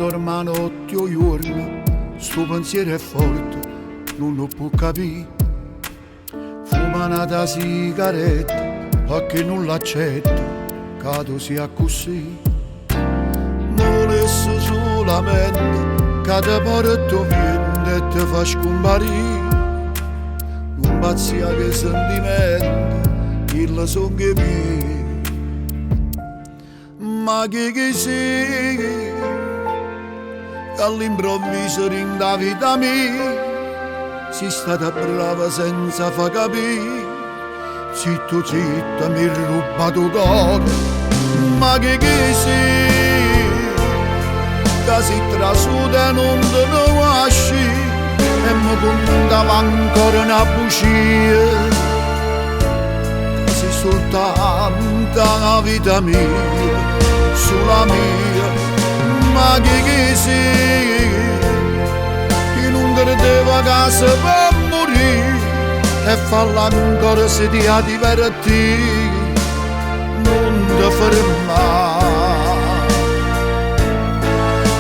dorma notte o giorno, sto pensiero è forte, non lo può capire. Fuma una sigaretta, perché non l'accetta, cado sia così. Volesse solamente che te porto via e te fa scomparire. Non pazzia che sentimento, il son che mi. Ma che sei, che all'improvviso rinda vita mia, sei stata brava senza fa capire. Zitto zitto mi ruba tu cuore. Ma che sei, che si trasuda non te ne lasci e mi contava ancora una bugia. Sei soltanto la vita mia, sulla mia. Ma che sei, che non credeva che si può morire e falla ancora se ti ha divertire, non ti fermare.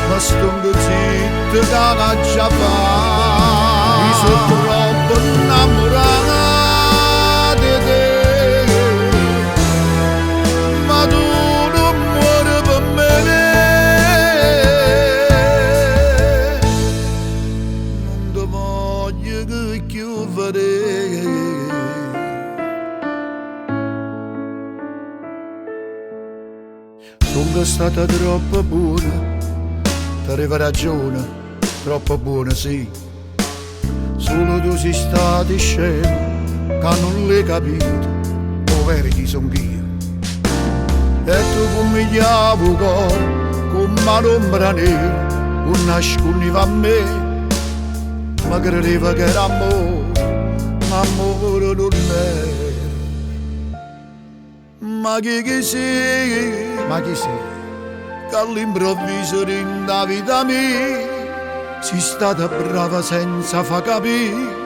Ma stongo zitto che la già fa, mi sono troppo innamorata di te, ma tu non muori per me, non ti voglio che chiudere. Sono stata troppo buona, ti aveva ragione, troppo buona sì. Solo tu sei stata scema, che non l'hai capito, poveri ti son io. E tu comigliavo il cuore, come un'ombra nera, non nascondeva a me. Ma credeva che era amore, ma amore non era. Ma che sei, che all'improvviso rinda vita mia, sei stata brava senza fa capire.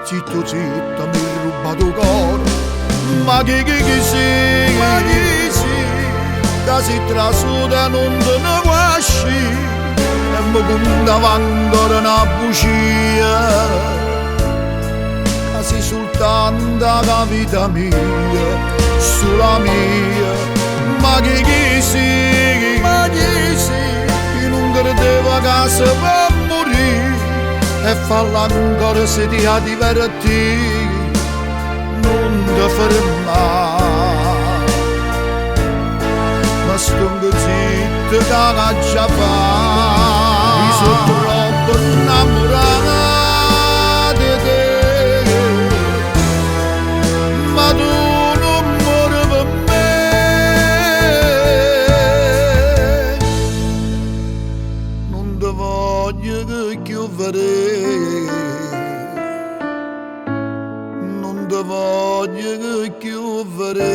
Zitto zitto mi ruba tu cuore. Ma che sei, che si trasuda non te ne lasci e mi contava ancora una bugia. Che sei soltanto la vita mia, sulla mia. Ma che sei, che non credeva che si può morire e falla ancora se ti ha divertire, non ti fermare. Ma stongo zitto che la già fa, mi sono troppo innamorata di te, ma tu non ti voglio che chiudere.